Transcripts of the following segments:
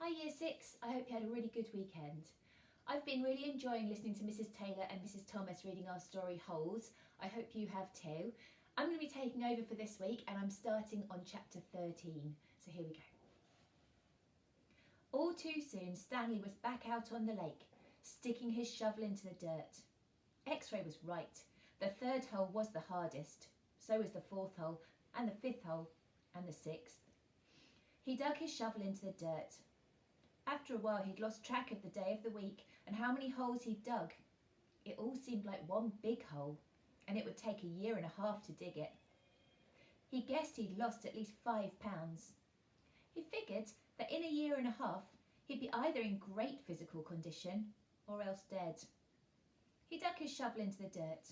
Hi Year 6, I hope you had a really good weekend. I've been really enjoying listening to Mrs Taylor and Mrs Thomas reading our story Holes. I hope you have too. I'm going to be taking over for this week and I'm starting on chapter 13, so here we go. All too soon Stanley was back out on the lake, sticking his shovel into the dirt. X-Ray was right. The third hole was the hardest, so was the fourth hole and the fifth hole and the sixth. He dug his shovel into the dirt. After a while he'd lost track of the day of the week and how many holes he'd dug. It all seemed like one big hole, and it would take a year and a half to dig it. He guessed he'd lost at least £5. He figured that in a year and a half he'd be either in great physical condition or else dead. He dug his shovel into the dirt.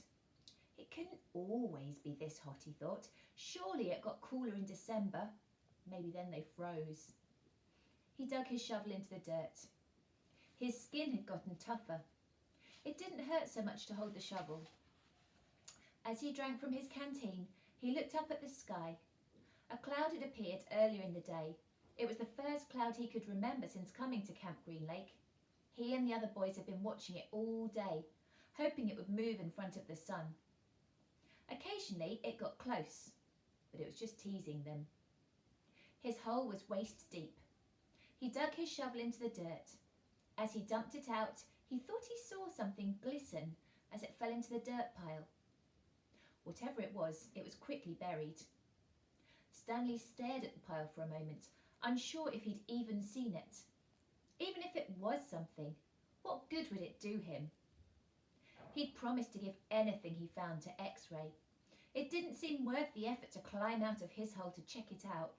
It couldn't always be this hot, he thought. Surely it got cooler in December. Maybe then they froze. He dug his shovel into the dirt. His skin had gotten tougher. It didn't hurt so much to hold the shovel. As he drank from his canteen, he looked up at the sky. A cloud had appeared earlier in the day. It was the first cloud he could remember since coming to Camp Green Lake. He and the other boys had been watching it all day, hoping it would move in front of the sun. Occasionally it got close, but it was just teasing them. His hole was waist deep. He dug his shovel into the dirt. As he dumped it out, he thought he saw something glisten as it fell into the dirt pile. Whatever it was quickly buried. Stanley stared at the pile for a moment, unsure if he'd even seen it. Even if it was something, what good would it do him? He'd promised to give anything he found to X-Ray. It didn't seem worth the effort to climb out of his hole to check it out.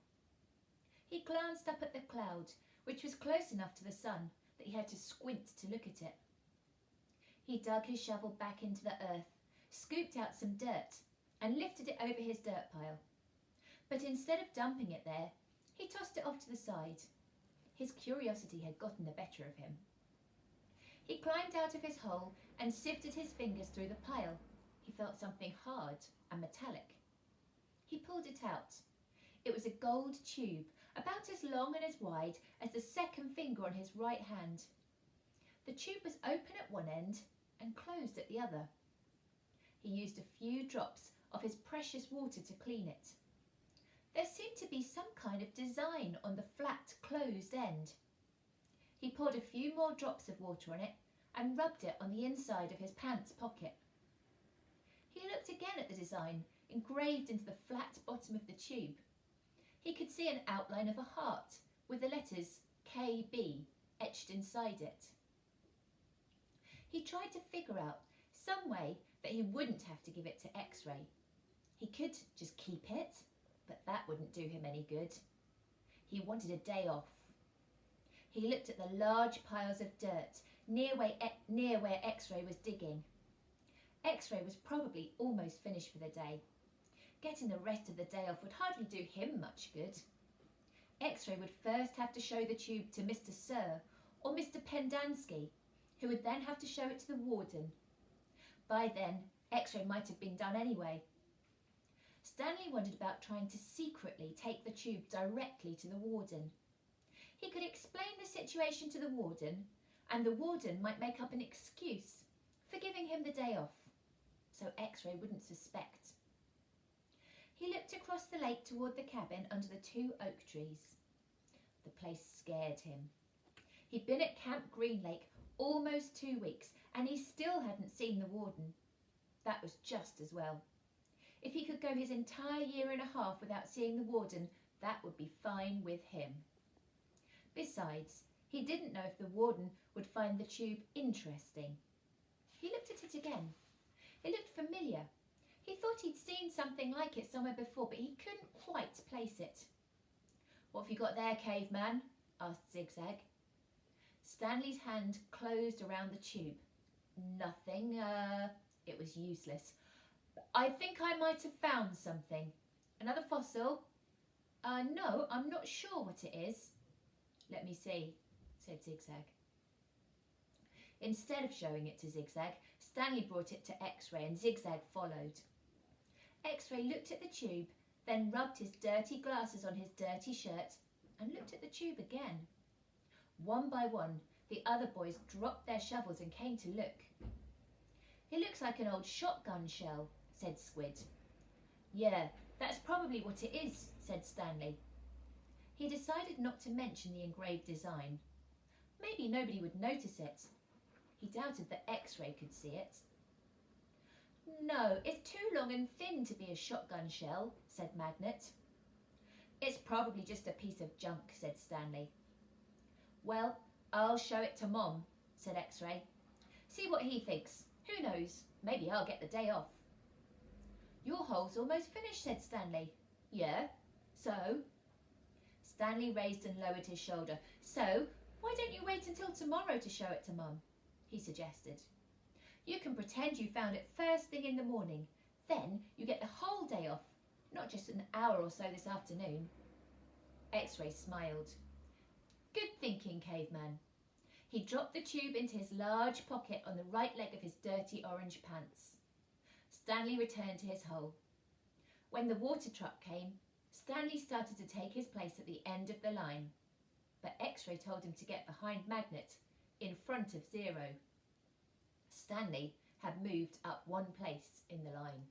He glanced up at the cloud, which was close enough to the sun that he had to squint to look at it. He dug his shovel back into the earth, scooped out some dirt, and lifted it over his dirt pile. But instead of dumping it there, he tossed it off to the side. His curiosity had gotten the better of him. He climbed out of his hole and sifted his fingers through the pile. He felt something hard and metallic. He pulled it out. It was a gold tube, about as long and as wide as the second finger on his right hand. The tube was open at one end and closed at the other. He used a few drops of his precious water to clean it. There seemed to be some kind of design on the flat, closed end. He poured a few more drops of water on it and rubbed it on the inside of his pants pocket. He looked again at the design engraved into the flat bottom of the tube. He could see an outline of a heart with the letters KB etched inside it. He tried to figure out some way that he wouldn't have to give it to X-Ray. He could just keep it, but that wouldn't do him any good. He wanted a day off. He looked at the large piles of dirt near where X-Ray was digging. X-Ray was probably almost finished for the day. Getting the rest of the day off would hardly do him much good. X-Ray would first have to show the tube to Mr. Sir or Mr. Pendanski, who would then have to show it to the warden. By then, X-Ray might have been done anyway. Stanley wondered about trying to secretly take the tube directly to the warden. He could explain the situation to the warden, and the warden might make up an excuse for giving him the day off, so X-Ray wouldn't suspect. He looked across the lake toward the cabin under the 2 oak trees. The place scared him. He'd been at Camp Green Lake almost 2 weeks, and he still hadn't seen the warden. That was just as well. If he could go his entire year and a half without seeing the warden, that would be fine with him. Besides, he didn't know if the warden would find the tube interesting. He looked at it again. It looked familiar. He thought he'd seen something like it somewhere before, but he couldn't quite place it. "What have you got there, caveman?" asked Zigzag. Stanley's hand closed around the tube. "Nothing, It was useless. "I think I might have found something." "Another fossil?" No, I'm not sure what it is." "Let me see," said Zigzag. Instead of showing it to Zigzag, Stanley brought it to X-Ray and Zigzag followed. X-Ray looked at the tube, then rubbed his dirty glasses on his dirty shirt and looked at the tube again. One by one, the other boys dropped their shovels and came to look. "It looks like an old shotgun shell," said Squid. "Yeah, that's probably what it is," said Stanley. He decided not to mention the engraved design. Maybe nobody would notice it. He doubted that X-Ray could see it. "No, it's too long and thin to be a shotgun shell," said Magnet. "It's probably just a piece of junk," said Stanley. "Well, I'll show it to Mom," said X-Ray. "See what he thinks. Who knows, maybe I'll get the day off." "Your hole's almost finished," said Stanley. "Yeah, so?" Stanley raised and lowered his shoulder. "So, why don't you wait until tomorrow to show it to Mum?" he suggested. "You can pretend you found it first thing in the morning. Then you get the whole day off, not just an hour or so this afternoon." X-Ray smiled. "Good thinking, Caveman." He dropped the tube into his large pocket on the right leg of his dirty orange pants. Stanley returned to his hole. When the water truck came, Stanley started to take his place at the end of the line, but X-Ray told him to get behind Magnet, in front of Zero. Stanley had moved up one place in the line.